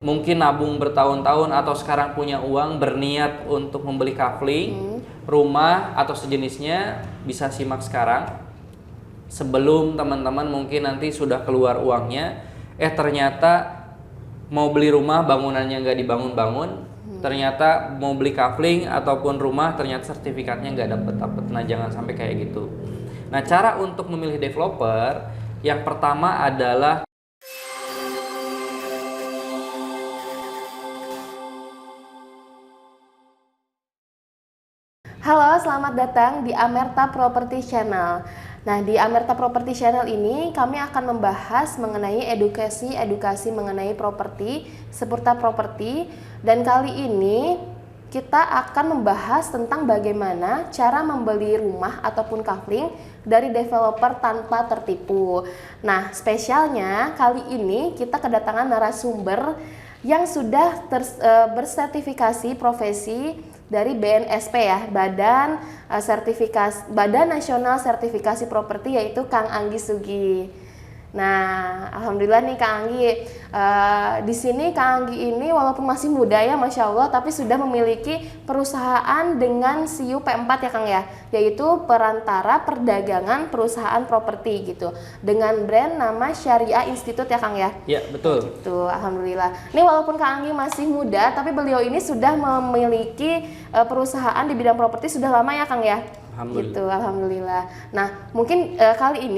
mungkin nabung bertahun-tahun atau sekarang punya uang berniat untuk membeli kafling, rumah atau sejenisnya, bisa simak sekarang sebelum teman-teman mungkin nanti sudah keluar uangnya, ternyata mau beli rumah bangunannya nggak dibangun-bangun, ternyata mau beli kafling ataupun rumah ternyata sertifikatnya nggak dapet. Nah, jangan sampai kayak gitu. Nah, cara untuk memilih developer yang pertama adalah Halo, selamat datang di Amerta Property Channel. Nah, di Amerta Property Channel ini kami akan membahas mengenai edukasi mengenai properti, seputar properti, dan kali ini kita akan membahas tentang bagaimana cara membeli rumah ataupun kafling dari developer tanpa tertipu. Nah, spesialnya kali ini kita kedatangan narasumber yang sudah bersertifikasi profesi dari BNSP ya, Badan Nasional Sertifikasi Properti, yaitu Kang Anggi Sugi. Nah, alhamdulillah nih Kang Anggi, di sini Kang Anggi ini walaupun masih muda ya, Masya Allah, tapi sudah memiliki perusahaan dengan SIU P4 ya Kang ya, yaitu Perantara Perdagangan Perusahaan Properti gitu, dengan brand nama Syariah Institute ya Kang ya. ya betul. Gitu, alhamdulillah. Ini walaupun Kang Anggi masih muda, tapi beliau ini sudah memiliki perusahaan di bidang properti sudah lama ya Kang ya. Alhamdulillah. Gitu, alhamdulillah. Nah, mungkin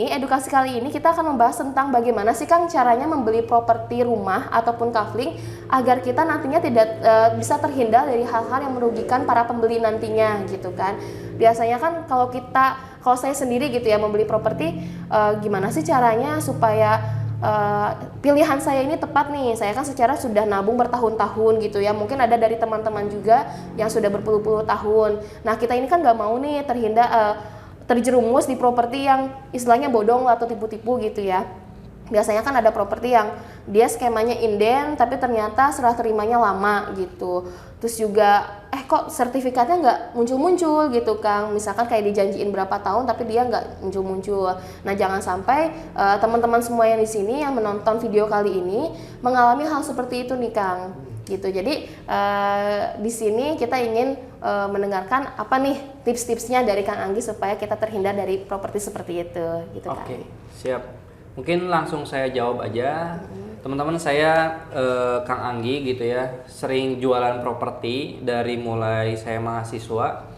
edukasi kali ini kita akan membahas tentang bagaimana sih Kang caranya membeli properti rumah ataupun kafling agar kita nantinya tidak bisa terhindar dari hal-hal yang merugikan para pembeli nantinya gitu kan. Biasanya kan kalau saya sendiri gitu ya membeli properti, gimana sih caranya supaya pilihan saya ini tepat nih. Saya kan secara sudah nabung bertahun-tahun gitu ya. Mungkin ada dari teman-teman juga yang sudah berpuluh-puluh tahun. Nah, kita ini kan nggak mau nih terjerumus di properti yang istilahnya bodong atau tipu-tipu gitu ya. Biasanya kan ada properti yang dia skemanya inden tapi ternyata serah terimanya lama gitu. Terus juga kok sertifikatnya nggak muncul-muncul gitu Kang. Misalkan kayak dijanjiin berapa tahun tapi dia nggak muncul-muncul. Nah, jangan sampai teman-teman semua yang di sini yang menonton video kali ini mengalami hal seperti itu nih Kang. Gitu. Jadi di sini kita ingin mendengarkan apa nih tips-tipsnya dari Kang Anggi supaya kita terhindar dari properti seperti itu gitu Kang. Oke, siap. Mungkin langsung saya jawab aja. Teman-teman, saya Kang Anggi gitu ya, sering jualan properti dari mulai saya mahasiswa.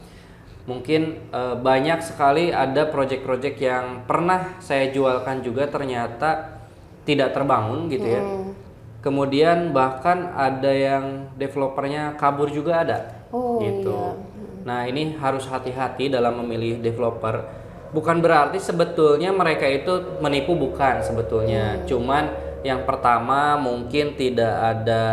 Mungkin banyak sekali ada proyek-proyek yang pernah saya jualkan juga ternyata tidak terbangun gitu ya. Kemudian bahkan ada yang developernya kabur juga ada gitu. Iya. Nah, ini harus hati-hati dalam memilih developer. Bukan berarti sebetulnya mereka itu menipu, bukan sebetulnya. Cuman yang pertama mungkin tidak ada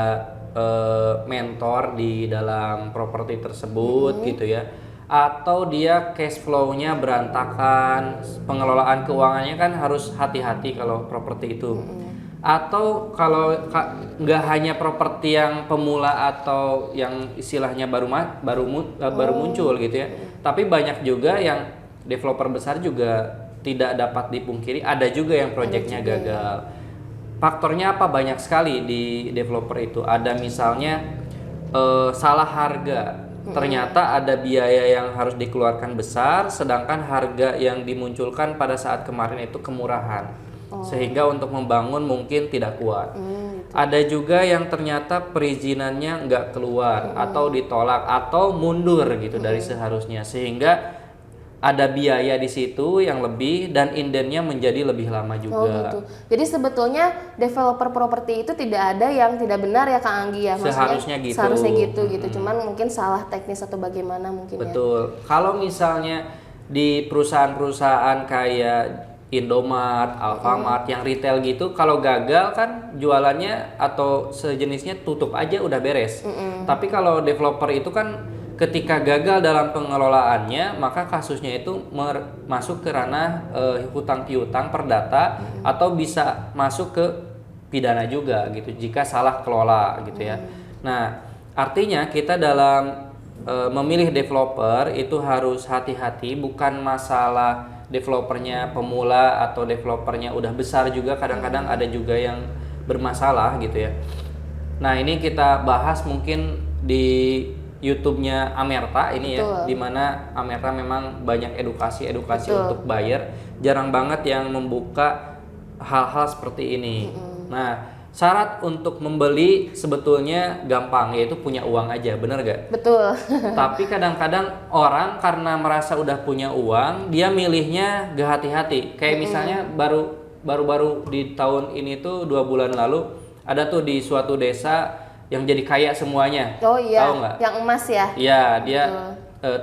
mentor di dalam properti tersebut gitu ya. Atau dia cash flow-nya berantakan, pengelolaan keuangannya kan harus hati-hati kalau properti itu. Atau kalau nggak hanya properti yang pemula atau yang istilahnya baru muncul gitu ya. Tapi banyak juga yang developer besar juga tidak dapat dipungkiri, ada juga yang proyeknya gagal. Faktornya apa? Banyak sekali di developer itu. Ada misalnya salah harga. Ternyata ada biaya yang harus dikeluarkan besar, sedangkan harga yang dimunculkan pada saat kemarin itu kemurahan. Sehingga untuk membangun mungkin tidak kuat. Ada juga yang ternyata perizinannya nggak keluar atau ditolak atau mundur gitu dari seharusnya, sehingga ada biaya di situ yang lebih dan indennya menjadi lebih lama juga. Oh gitu. Jadi sebetulnya developer properti itu tidak ada yang tidak benar ya Kang Anggi ya. Maksudnya, seharusnya gitu. Seharusnya gitu. Cuman mungkin salah teknis atau bagaimana mungkin. Betul. Kalau misalnya di perusahaan-perusahaan kayak Indomart, Alfamart yang retail gitu, kalau gagal kan jualannya atau sejenisnya tutup aja udah beres. Tapi kalau developer itu kan ketika gagal dalam pengelolaannya, maka kasusnya itu masuk ke ranah hutang piutang perdata atau bisa masuk ke pidana juga gitu jika salah kelola gitu ya. Nah, artinya kita dalam memilih developer itu harus hati-hati, bukan masalah developernya pemula atau developernya udah besar juga, kadang-kadang ada juga yang bermasalah gitu ya. Nah, ini kita bahas mungkin di YouTube-nya Amerta ini ya, Betul. di mana Amerta memang banyak edukasi Betul. untuk buyer, jarang banget yang membuka hal-hal seperti ini. Nah, syarat untuk membeli sebetulnya gampang, yaitu punya uang aja, bener gak? Betul. Tapi kadang-kadang orang karena merasa udah punya uang, dia milihnya gak hati-hati. Kayak misalnya baru-baru di tahun ini tuh 2 bulan lalu ada tuh di suatu desa yang jadi kaya semuanya. Oh iya, Tahu nggak? yang emas ya. Iya, dia Betul.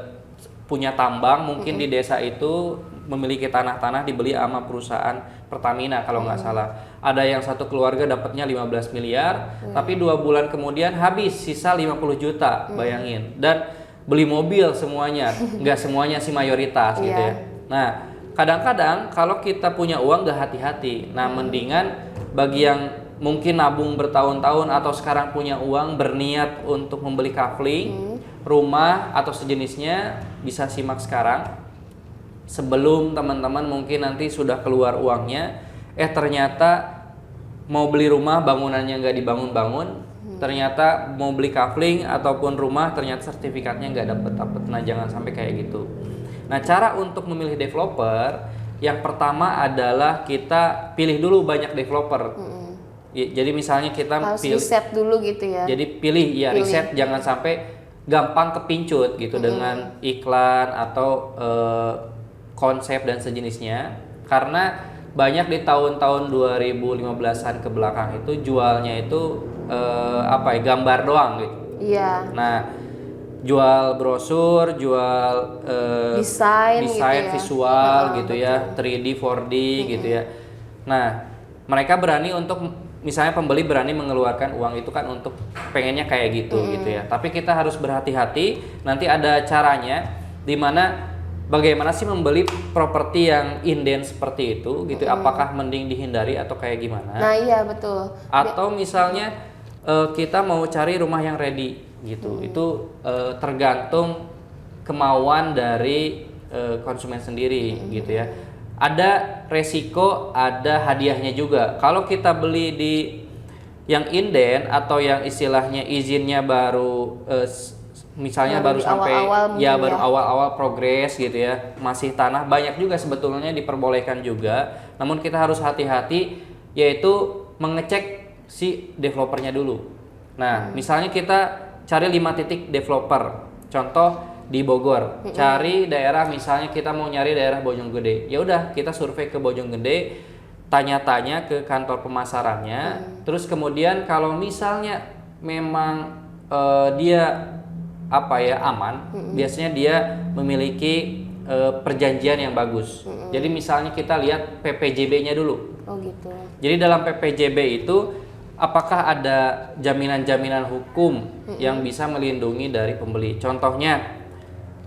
punya tambang, mungkin di desa itu memiliki tanah-tanah dibeli sama perusahaan Pertamina kalau nggak salah. Ada yang satu keluarga dapatnya 15 miliar, tapi 2 bulan kemudian habis sisa 50 juta, bayangin. Dan beli mobil semuanya, nggak semuanya sih, mayoritas gitu Iya. ya. Nah, kadang-kadang kalau kita punya uang nggak hati-hati. Nah, mendingan bagi yang mungkin nabung bertahun-tahun atau sekarang punya uang berniat untuk membeli kafling, rumah atau sejenisnya, bisa simak sekarang sebelum teman-teman mungkin nanti sudah keluar uangnya, ternyata mau beli rumah bangunannya nggak dibangun-bangun, ternyata mau beli kafling ataupun rumah ternyata sertifikatnya nggak dapet. Nah, jangan sampai kayak gitu. Nah, cara untuk memilih developer yang pertama adalah kita pilih dulu banyak developer. Jadi misalnya kita Harus pilih, riset dulu gitu ya. jadi pilih riset, jangan sampai gampang kepincut gitu dengan iklan atau konsep dan sejenisnya, karena banyak di tahun-tahun 2015-an ke belakang itu jualnya itu gambar doang gitu. Iya. Nah, jual brosur, jual Desain gitu ya. visual gitu ya, 3D, 4D gitu ya. Nah, mereka berani untuk, misalnya pembeli berani mengeluarkan uang itu kan untuk pengennya kayak gitu gitu ya. Tapi kita harus berhati-hati, nanti ada caranya di mana bagaimana sih membeli properti yang inden seperti itu gitu. Apakah mending dihindari atau kayak gimana? Nah, iya betul. Atau misalnya kita mau cari rumah yang ready gitu. Itu tergantung kemauan dari konsumen sendiri gitu ya. Ada resiko, ada hadiahnya juga. Kalau kita beli di yang inden atau yang istilahnya izinnya baru misalnya baru sampai baru awal-awal progres gitu ya, masih tanah, banyak juga sebetulnya diperbolehkan juga. Namun kita harus hati-hati, yaitu mengecek si developernya dulu. Nah, misalnya kita cari 5 titik developer. Contoh di Bogor, cari daerah, misalnya kita mau nyari daerah Bojonggede. Ya udah, kita survei ke Bojonggede, tanya-tanya ke kantor pemasarannya. Terus kemudian kalau misalnya memang dia aman, biasanya dia memiliki perjanjian yang bagus. Jadi misalnya kita lihat PPJB-nya dulu. Oh gitu. Jadi dalam PPJB itu apakah ada jaminan-jaminan hukum yang bisa melindungi dari pembeli? Contohnya,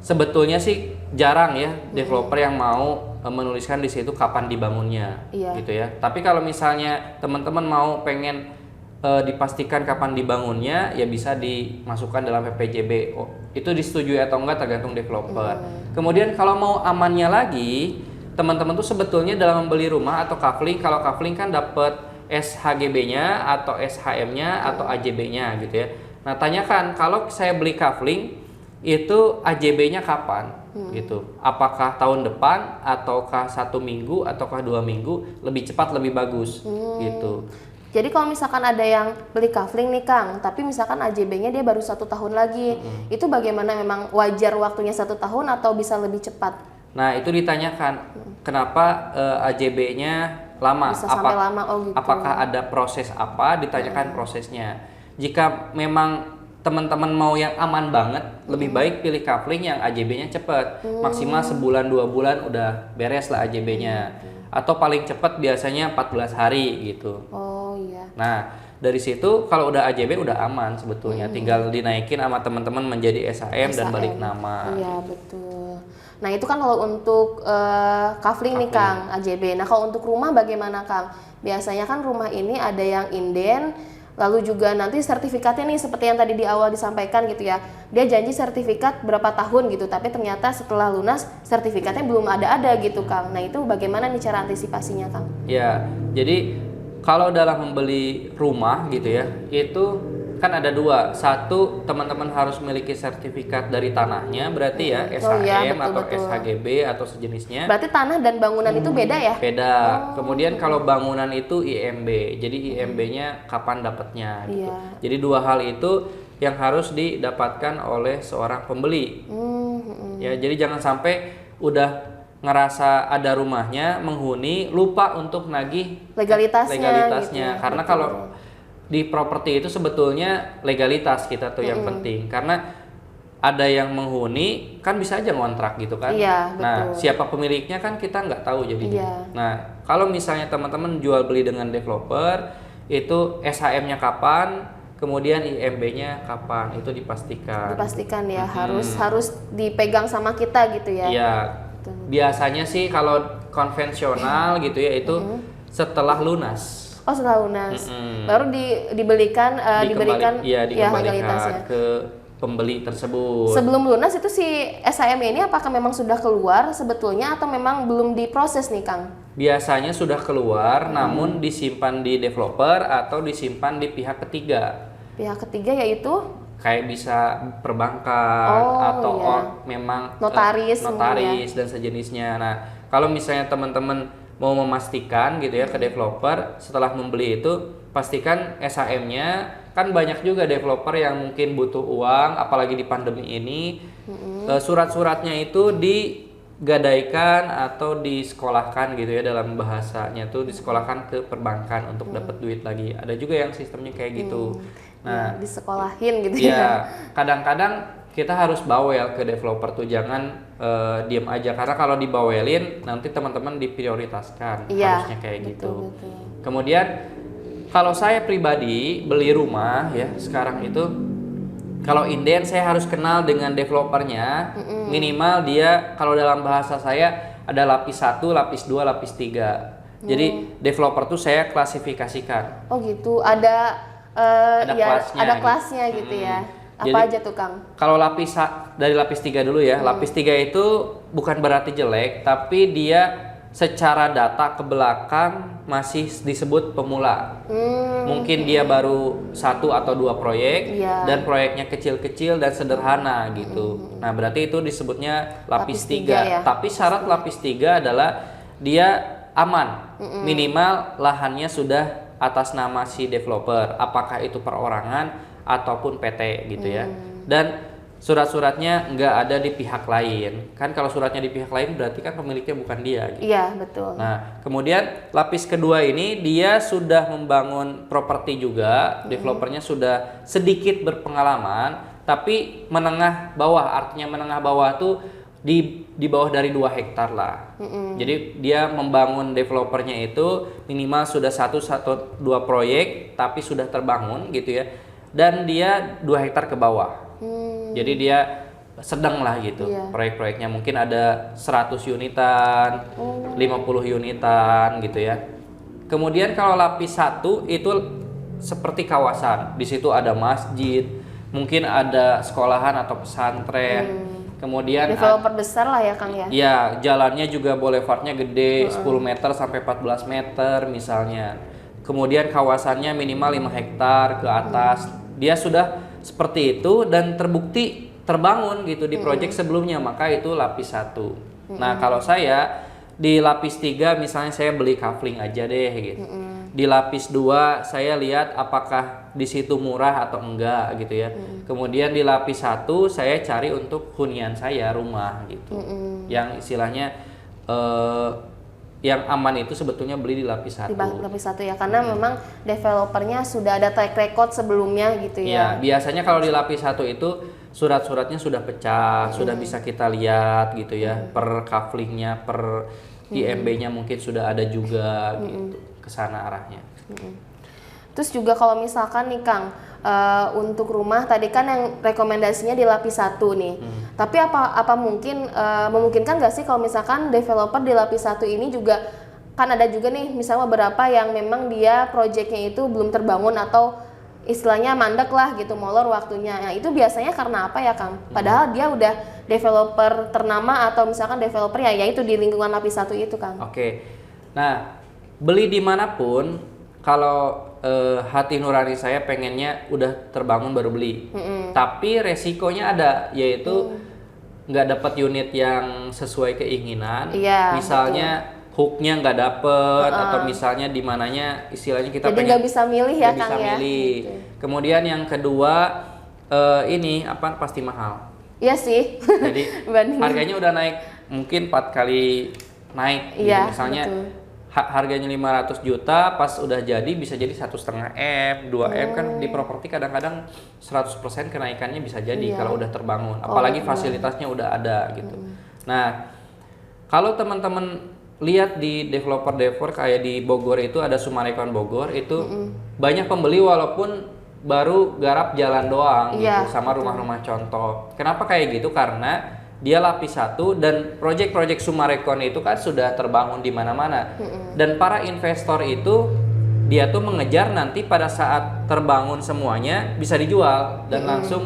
sebetulnya sih jarang ya developer yang mau menuliskan di situ kapan dibangunnya, gitu ya. Tapi kalau misalnya teman-teman mau pengen dipastikan kapan dibangunnya, ya bisa dimasukkan dalam PPJB. Itu disetujui atau enggak tergantung developer. Kemudian kalau mau amannya lagi, teman-teman tuh sebetulnya dalam membeli rumah atau kafling, kalau kafling kan dapat SHGB-nya atau SHM-nya atau AJB-nya gitu ya. Nah, tanyakan kalau saya beli kafling itu AJB-nya kapan gitu. Apakah tahun depan ataukah 1 minggu ataukah 2 minggu, lebih cepat lebih bagus gitu. Jadi kalau misalkan ada yang beli kafling nih Kang, tapi misalkan AJB-nya dia baru 1 tahun lagi, itu bagaimana, memang wajar waktunya 1 tahun atau bisa lebih cepat? Nah, itu ditanyakan kenapa AJB-nya lama? Bisa sampai lama, oh gitu. Apakah ada proses apa? Ditanyakan prosesnya. Jika memang teman-teman mau yang aman banget, lebih baik pilih kafling yang AJB-nya cepat, maksimal sebulan 2 bulan udah beres lah AJB-nya, atau paling cepat biasanya 14 hari gitu. Oh iya. Nah, dari situ kalau udah AJB udah aman sebetulnya, tinggal dinaikin sama teman-teman menjadi SHM dan balik nama. Iya betul. Nah itu kan kalau untuk kafling nih Kang, AJB. Nah kalau untuk rumah bagaimana Kang? Biasanya kan rumah ini ada yang inden, lalu juga nanti sertifikatnya nih seperti yang tadi di awal disampaikan gitu ya. Dia janji sertifikat berapa tahun gitu, tapi ternyata setelah lunas sertifikatnya belum ada gitu Kang. Nah itu bagaimana nih cara antisipasinya Kang? Ya, jadi kalau dalam membeli rumah gitu ya, itu kan ada dua. Satu, teman-teman harus memiliki sertifikat dari tanahnya, berarti ya Oh iya, SHM atau betul. SHGB atau sejenisnya. Berarti tanah dan bangunan itu beda ya? Beda. Kemudian kalau bangunan itu IMB. Jadi IMB-nya kapan dapatnya gitu. Iya. Jadi dua hal itu yang harus didapatkan oleh seorang pembeli. Ya, jadi jangan sampai udah ngerasa ada rumahnya, menghuni, lupa untuk nagih Legalitasnya gitu ya. Karena Betul. kalau di properti itu sebetulnya legalitas kita tuh yang penting, karena ada yang menghuni kan bisa aja ngontrak gitu kan. Iya, Nah, betul. siapa pemiliknya kan kita nggak tahu jadinya. Iya. Nah, kalau misalnya teman-teman jual beli dengan developer, itu SHM-nya kapan, kemudian IMB-nya kapan, itu dipastikan. Dipastikan ya, harus dipegang sama kita gitu ya. Iya. Betul. Biasanya sih kalau konvensional gitu ya itu setelah lunas. Oh, setelah lunas. Baru diberikan Dikembalikan legalitasnya. ke pembeli tersebut. Sebelum lunas itu si SHM ini apakah memang sudah keluar sebetulnya atau memang belum diproses nih, Kang? Biasanya sudah keluar, namun disimpan di developer atau disimpan di pihak ketiga. Pihak ketiga yaitu Kayak bisa perbankan atau iya. memang Notaris notaris dan sejenisnya. Nah, kalau misalnya teman-teman mau memastikan gitu ya ke developer setelah membeli itu, pastikan SHM-nya. Kan banyak juga developer yang mungkin butuh uang, apalagi di pandemi ini. Surat-suratnya itu digadaikan atau disekolahkan gitu ya, dalam bahasanya tuh disekolahkan ke perbankan untuk dapat duit lagi. Ada juga yang sistemnya kayak gitu. Nah, disekolahin gitu ya. ya kadang-kadang kita harus bawel ke developer tuh, jangan diem aja, karena kalau dibawelin nanti teman-teman diprioritaskan. Iya, Harusnya kayak gitu. betul. Kemudian kalau saya pribadi beli rumah ya sekarang itu, kalau inden saya harus kenal dengan developernya. Minimal dia, kalau dalam bahasa saya ada lapis 1, lapis 2, lapis 3. Jadi developer tuh saya klasifikasikan. Oh gitu, ada Kelasnya ada gitu. kelasnya gitu ya. Apa Jadi, aja tuh, Kang? Kalau dari lapis 3 dulu ya. Lapis 3 itu bukan berarti jelek, tapi dia secara data ke belakang masih disebut pemula. Mungkin dia baru 1 atau 2 proyek, Iya. dan proyeknya kecil-kecil dan sederhana gitu. Nah, berarti itu disebutnya lapis 3. ya. Tapi syarat lapis 3 adalah dia aman. Minimal lahannya sudah atas nama si developer, apakah itu perorangan ataupun PT gitu ya. Dan surat-suratnya nggak ada di pihak lain. Kan kalau suratnya di pihak lain berarti kan pemiliknya bukan dia gitu. Iya, betul. Nah, kemudian lapis kedua ini dia sudah membangun properti juga, developernya sudah sedikit berpengalaman, tapi menengah bawah. Artinya menengah bawah tuh di bawah dari 2 hektar lah. Jadi dia membangun developernya itu minimal sudah 1-2 proyek tapi sudah terbangun gitu ya. Dan dia 2 hektar ke bawah. Jadi dia sedang lah gitu. Iya. Proyek-proyeknya mungkin ada 100 unitan, 50 unitan gitu ya. Kemudian kalau lapis 1 itu seperti kawasan. Di situ ada masjid, mungkin ada sekolahan atau pesantren. Kemudian Developer besar lah ya, Kang ya. ya, jalannya juga boulevardnya gede, 10 meter sampai 14 meter misalnya. Kemudian kawasannya minimal 5 hektar ke atas. Dia sudah seperti itu dan terbukti terbangun gitu di proyek sebelumnya, maka itu lapis 1. Nah, kalau saya di lapis 3 misalnya saya beli kafling aja deh gitu. Di lapis 2 saya lihat apakah di situ murah atau enggak gitu ya. Kemudian di lapis 1 saya cari untuk hunian saya, rumah gitu. Yang istilahnya yang aman itu sebetulnya beli di lapis 1. Di lapis 1 ya, karena memang developernya sudah ada track record sebelumnya gitu Ya, ya. biasanya kalau di lapis 1 itu surat-suratnya sudah pecah, sudah bisa kita lihat gitu ya, per kaflingnya, per IMB-nya mungkin sudah ada juga gitu, ke sana arahnya. Terus juga kalau misalkan nih, Kang, untuk rumah tadi kan yang rekomendasinya di lapis 1 nih. Tapi apa mungkin memungkinkan nggak sih kalau misalkan developer di lapis 1 ini juga, kan ada juga nih misalnya beberapa yang memang dia proyeknya itu belum terbangun atau istilahnya mandek lah gitu, molor waktunya. Nah, itu biasanya karena apa ya, Kang? Padahal dia udah developer ternama atau misalkan developer ya itu di lingkungan lapis 1 itu, Kang. Oke. Nah, beli dimanapun, kalau hati nurani saya pengennya udah terbangun baru beli. Tapi resikonya ada, yaitu nggak dapat unit yang sesuai keinginan. Iya, Misalnya hooknya nggak dapet, atau misalnya di mananya istilahnya kita Jadi pengen nggak bisa milih ya, nggak bisa Kang ya. milih. Gitu. Kemudian yang kedua ini apa, pasti mahal. Iya sih. Jadi Bandingin. harganya udah naik mungkin 4 kali naik gitu. Iya, Misalnya betul. harganya 500 juta, pas udah jadi bisa jadi 1,5 M, 2 M kan di properti kadang-kadang 100% kenaikannya bisa jadi Iya. kalau udah terbangun. Apalagi fasilitasnya udah ada gitu. Nah, kalau teman-teman lihat di developer kayak di Bogor itu ada Summarecon Bogor itu banyak pembeli walaupun baru garap jalan doang Iya, gitu sama rumah-rumah contoh. Kenapa kayak gitu? Karena dia lapis 1 dan proyek-proyek Summarecon itu kan sudah terbangun di mana-mana. Dan para investor itu dia tuh mengejar nanti pada saat terbangun semuanya bisa dijual dan langsung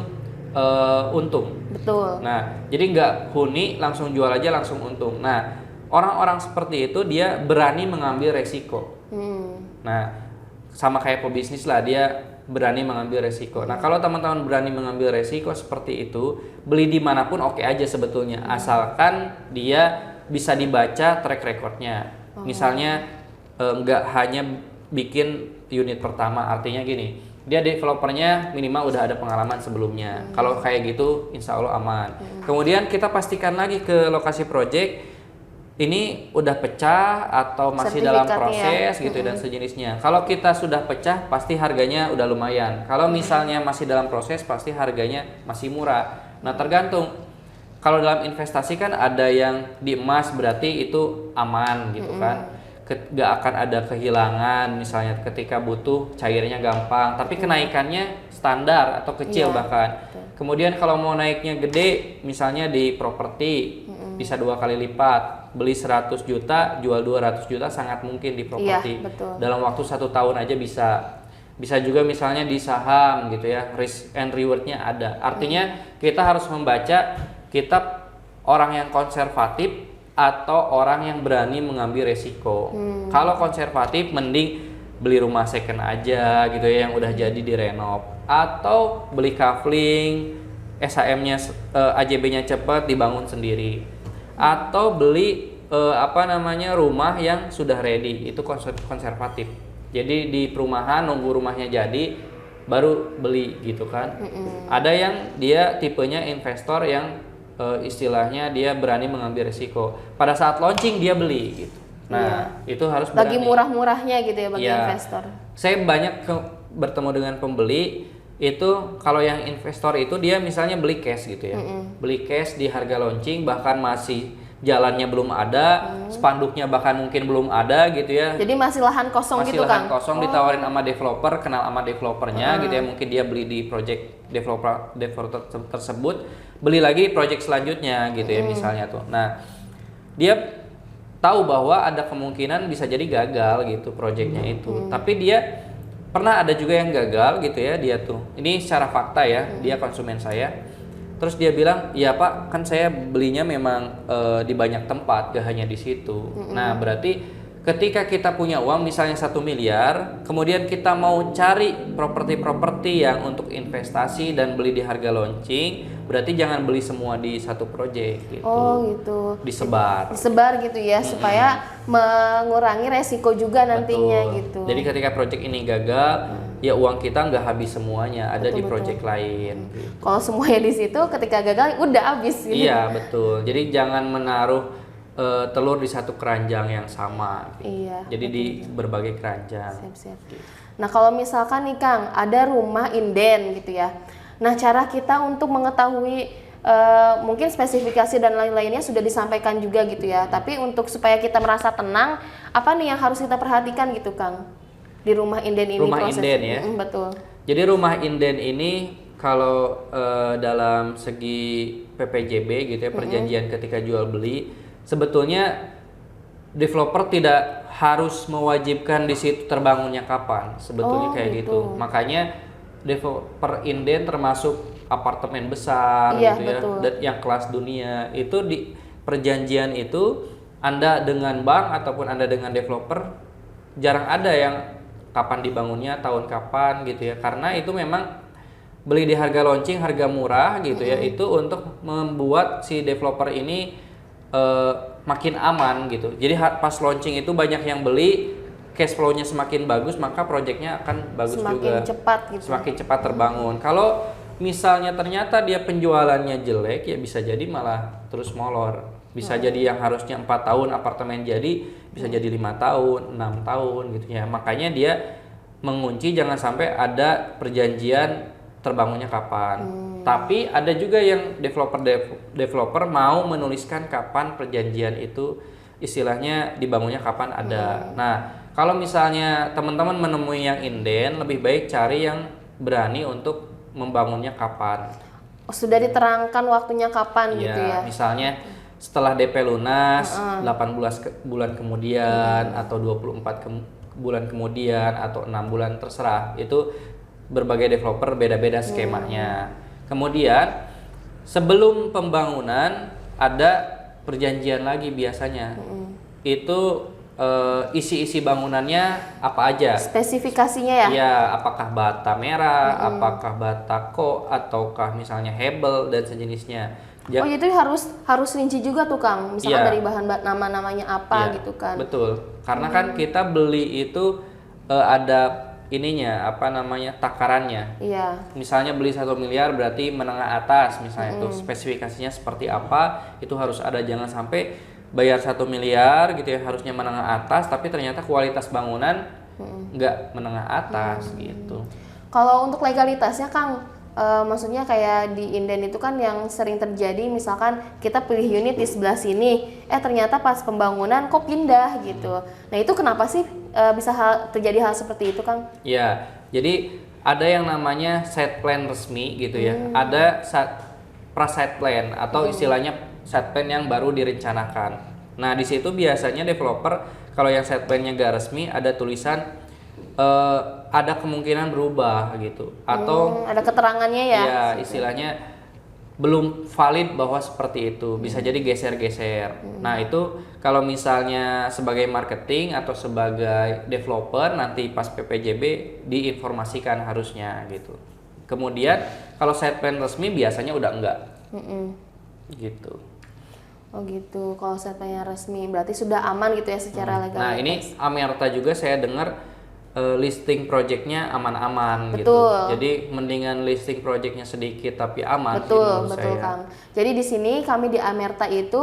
untung. Betul. Nah, jadi nggak huni langsung jual aja langsung untung. Nah, orang-orang seperti itu dia berani mengambil resiko. Nah, sama kayak pebisnis lah, dia berani mengambil resiko. Nah, kalau teman-teman berani mengambil resiko seperti itu, beli dimanapun oke aja sebetulnya, asalkan dia bisa dibaca track recordnya. Misalnya nggak hanya bikin unit pertama, artinya gini, dia developernya minimal udah ada pengalaman sebelumnya. Kalau kayak gitu, insya Allah aman. Kemudian kita pastikan lagi ke lokasi project, ini udah pecah atau masih dalam Sertifikatnya proses gitu dan sejenisnya. Kalau kita sudah pecah pasti harganya udah lumayan. Kalau misalnya masih dalam proses pasti harganya masih murah. Nah, tergantung. Kalau dalam investasi kan ada yang di emas berarti itu aman gitu kan. Gak akan ada kehilangan, misalnya ketika butuh cairnya gampang, tapi kenaikannya standar atau kecil bahkan. Kemudian kalau mau naiknya gede, misalnya di properti bisa 2 kali lipat. Beli 100 juta, jual 200 juta sangat mungkin di properti. Dalam waktu 1 tahun aja bisa. Bisa juga misalnya di saham gitu ya, risk and rewardnya ada. Artinya kita harus membaca kita orang yang konservatif atau orang yang berani mengambil resiko. Kalau konservatif mending beli rumah second aja gitu ya, yang udah jadi direnov, atau beli kafling, SHM-nya AJB-nya cepat dibangun sendiri, atau beli rumah yang sudah ready, itu konservatif. Jadi di perumahan nunggu rumahnya jadi baru beli gitu kan. Ada yang dia tipenya investor yang istilahnya dia berani mengambil risiko. Pada saat launching dia beli gitu. Nah, itu harus berani. Lagi murah-murahnya gitu ya bagi investor. Saya banyak bertemu dengan pembeli itu, kalau yang investor itu dia misalnya beli cash gitu ya. Beli cash di harga launching, bahkan masih jalannya belum ada, spanduknya bahkan mungkin belum ada gitu ya. Jadi masih lahan kosong gitu kan? Masih lahan kosong, ditawarin sama developer, kenal sama developernya gitu ya. Mungkin dia beli di project developer tersebut, beli lagi project selanjutnya gitu ya misalnya tuh. Nah, dia tahu bahwa ada kemungkinan bisa jadi gagal gitu projectnya itu. Tapi dia pernah ada juga yang gagal gitu ya, dia tuh. Ini secara fakta ya, dia konsumen saya. Terus dia bilang, "Ya Pak, kan saya belinya memang di banyak tempat, gak hanya di situ." Nah, berarti ketika kita punya uang misalnya 1 miliar, kemudian kita mau cari properti-properti yang untuk investasi dan beli di harga launching, berarti jangan beli semua di satu proyek gitu. Oh gitu. Disebar gitu ya, supaya mengurangi resiko juga nantinya. Betul. Gitu. Jadi ketika proyek ini gagal, ya uang kita nggak habis semuanya, ada di proyek lain. Gitu. Kalau semuanya di situ, ketika gagal udah habis. Gitu. Iya betul. Jadi jangan menaruh telur di satu keranjang yang sama. Gitu. Iya. Jadi di berbagai keranjang. Siap-siap. Nah kalau misalkan nih Kang, ada rumah inden gitu ya. Nah cara kita untuk mengetahui mungkin spesifikasi dan lain-lainnya sudah disampaikan juga gitu ya. Tapi untuk supaya kita merasa tenang, apa nih yang harus kita perhatikan gitu Kang? Di rumah inden ini Rumah proses. inden ya. Betul. Jadi rumah inden ini kalau dalam segi PPJB gitu ya, perjanjian ketika jual beli, sebetulnya developer tidak harus mewajibkan di situ terbangunnya kapan, sebetulnya kayak gitu. Makanya developer inden termasuk apartemen besar gitu ya, dan yang kelas dunia itu di perjanjian itu Anda dengan bank ataupun Anda dengan developer jarang ada yang kapan dibangunnya, tahun kapan gitu ya. Karena itu memang beli di harga launching, harga murah gitu ya, itu untuk membuat si developer ini makin aman gitu. Jadi pas launching itu banyak yang beli, cash flow-nya semakin bagus, maka proyeknya akan bagus semakin juga. cepat gitu. Semakin cepat terbangun. Kalau misalnya ternyata dia penjualannya jelek, ya bisa jadi malah terus molor. Bisa jadi yang harusnya 4 tahun apartemen jadi, bisa jadi 5 tahun, 6 tahun gitu ya. Makanya dia mengunci jangan sampai ada perjanjian terbangunnya kapan. Tapi ada juga yang developer mau menuliskan kapan perjanjian itu istilahnya dibangunnya kapan ada. Nah, kalau misalnya teman-teman menemui yang inden, lebih baik cari yang berani untuk membangunnya kapan. Sudah diterangkan waktunya kapan gitu ya. Misalnya setelah DP lunas 8 bulan kemudian atau 24 bulan kemudian atau 6 bulan terserah. Itu berbagai developer beda-beda skemanya. Kemudian sebelum pembangunan ada perjanjian lagi biasanya. Itu isi-isi bangunannya apa aja? Spesifikasinya ya? Ya, apakah bata merah, apakah bata ko, ataukah misalnya hebel dan sejenisnya. Oh, itu harus rinci juga tuh Kang. Misalkan dari bahan nama-namanya apa gitu kan. Betul. Karena kan kita beli itu ada ininya apa namanya takarannya. Iya. Misalnya beli 1 miliar berarti menengah atas misalnya tuh spesifikasinya seperti apa itu harus ada, jangan sampai bayar 1 miliar gitu ya harusnya menengah atas tapi ternyata kualitas bangunan nggak menengah atas gitu. Kalau untuk legalitasnya Kang, maksudnya kayak di inden itu kan yang sering terjadi misalkan kita pilih unit di sebelah sini, ternyata pas pembangunan kok pindah gitu. Nah itu kenapa sih bisa terjadi hal seperti itu Kang? Ya, jadi ada yang namanya site plan resmi gitu ya, ada pra-site plan atau istilahnya site plan yang baru direncanakan. Nah di situ biasanya developer kalau yang site plan-nya gak resmi ada tulisan ada kemungkinan berubah gitu atau ada keterangannya ya? Ya istilahnya belum valid bahwa seperti itu, bisa jadi geser-geser. Nah itu kalau misalnya sebagai marketing atau sebagai developer nanti pas PPJB diinformasikan harusnya gitu. Kemudian kalau site plan resmi biasanya udah enggak gitu. Oh gitu, kalau site plan resmi berarti sudah aman gitu ya secara legal. Nah ini Amerta juga saya dengar listing projectnya aman-aman gitu. Jadi mendingan listing projectnya sedikit tapi aman. Betul Kang. Jadi di sini kami di Amerta itu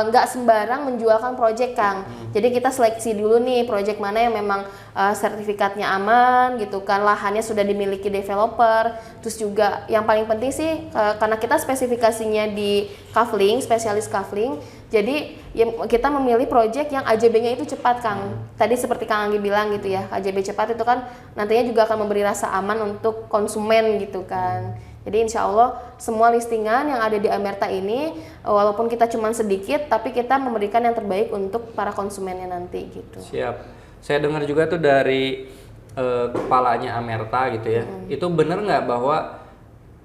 nggak sembarang menjualkan project Kang. Jadi kita seleksi dulu nih project mana yang memang sertifikatnya aman gitu kan, lahannya sudah dimiliki developer. Terus juga yang paling penting sih karena kita spesifikasinya di Kafling, spesialis Kafling. Jadi ya, kita memilih project yang AJB-nya itu cepat Kang. Tadi seperti Kang Anggi bilang gitu ya, AJB cepat itu kan nantinya juga akan memberi rasa aman untuk konsumen gitu kan. Jadi insya Allah semua listingan yang ada di Amerta ini walaupun kita cuma sedikit tapi kita memberikan yang terbaik untuk para konsumennya nanti gitu. Siap. Saya dengar juga tuh dari kepalanya Amerta gitu ya. Itu bener nggak bahwa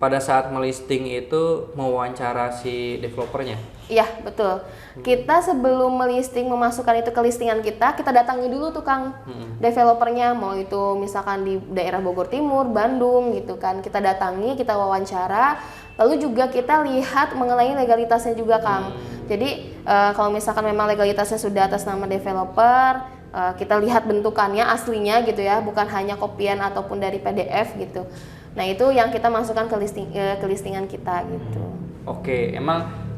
pada saat melisting itu mewawancara si developernya? Iya betul. Kita sebelum melisting memasukkan itu ke listingan kita datangi dulu tuh Kang developernya, mau itu misalkan di daerah Bogor Timur, Bandung gitu kan. Kita datangi, kita wawancara, lalu juga kita lihat mengenai legalitasnya juga Kang. Jadi kalau misalkan memang legalitasnya sudah atas nama developer, kita lihat bentukannya aslinya gitu ya, bukan hanya kopian ataupun dari PDF gitu. Nah itu yang kita masukkan ke listingan kita gitu. Oke, emang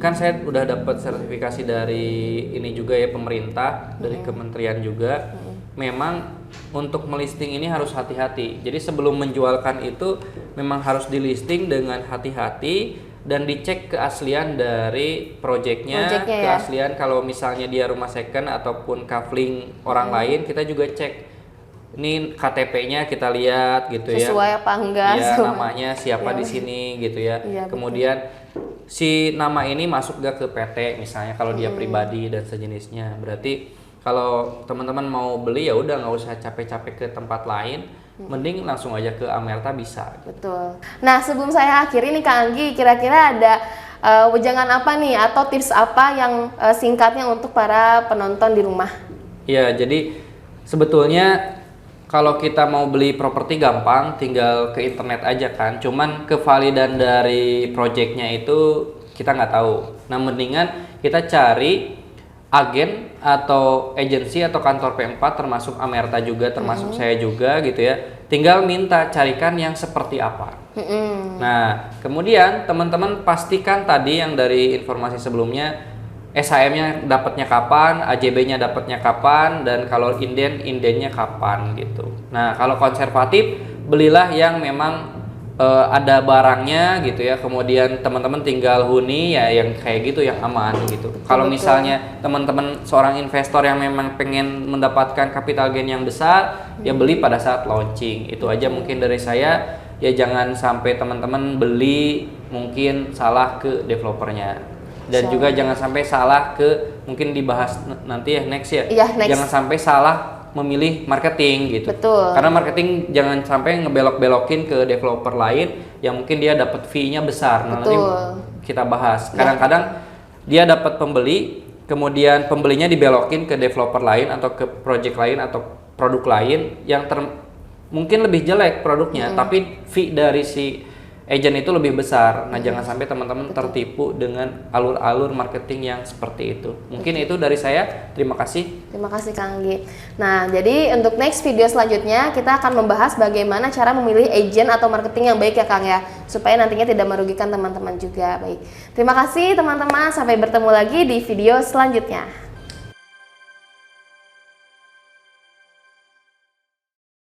kan saya udah dapat sertifikasi dari ini juga ya pemerintah, dari kementerian juga. Memang untuk melisting ini harus hati-hati. Jadi sebelum menjualkan itu memang harus dilisting dengan hati-hati dan dicek keaslian dari proyeknya, keaslian kalau misalnya dia rumah second ataupun kafling orang lain, kita juga cek. Ini KTP-nya kita lihat gitu ya. Sesuai apa enggak? Ya, namanya siapa di sini gitu ya. Kemudian si nama ini masuk gak ke PT misalnya kalau dia pribadi dan sejenisnya. Berarti kalau teman-teman mau beli ya udah nggak usah capek-capek ke tempat lain, mending langsung aja ke Amerta bisa. Betul. Nah sebelum saya akhiri nih Kak Anggi, kira-kira ada wejangan apa nih atau tips apa yang singkatnya untuk para penonton di rumah? Ya jadi sebetulnya kalau kita mau beli properti gampang, tinggal ke internet aja kan. Cuman kevalidan dari projectnya itu kita nggak tahu. Nah, mendingan kita cari agen atau agensi atau kantor P4 termasuk Amerta juga, termasuk saya juga gitu ya. Tinggal minta carikan yang seperti apa. Nah, kemudian teman-teman pastikan tadi yang dari informasi sebelumnya SHM-nya dapatnya kapan, AJB-nya dapatnya kapan, dan kalau indennya kapan gitu. Nah, kalau konservatif belilah yang memang ada barangnya gitu ya. Kemudian teman-teman tinggal huni ya yang kayak gitu yang aman gitu. Kalau misalnya teman-teman seorang investor yang memang pengen mendapatkan capital gain yang besar, ya beli pada saat launching. Itu aja mungkin dari saya. Ya jangan sampai teman-teman beli mungkin salah ke developernya. Dan juga jangan sampai salah ke, mungkin dibahas nanti ya next ya. Iya, next. Jangan sampai salah memilih marketing gitu. Betul. Karena marketing jangan sampai ngebelok-belokin ke developer lain yang mungkin dia dapat fee-nya besar. Nah, nanti kita bahas. Kadang-kadang dia dapat pembeli, kemudian pembelinya dibelokin ke developer lain atau ke project lain atau produk lain yang mungkin lebih jelek produknya, tapi fee dari si agent itu lebih besar. Nah, jangan sampai teman-teman tertipu dengan alur-alur marketing yang seperti itu. Mungkin itu dari saya. Terima kasih. Terima kasih Kang Anggi. Nah, jadi untuk next video selanjutnya kita akan membahas bagaimana cara memilih agent atau marketing yang baik ya Kang ya, supaya nantinya tidak merugikan teman-teman juga. Baik. Terima kasih teman-teman. Sampai bertemu lagi di video selanjutnya.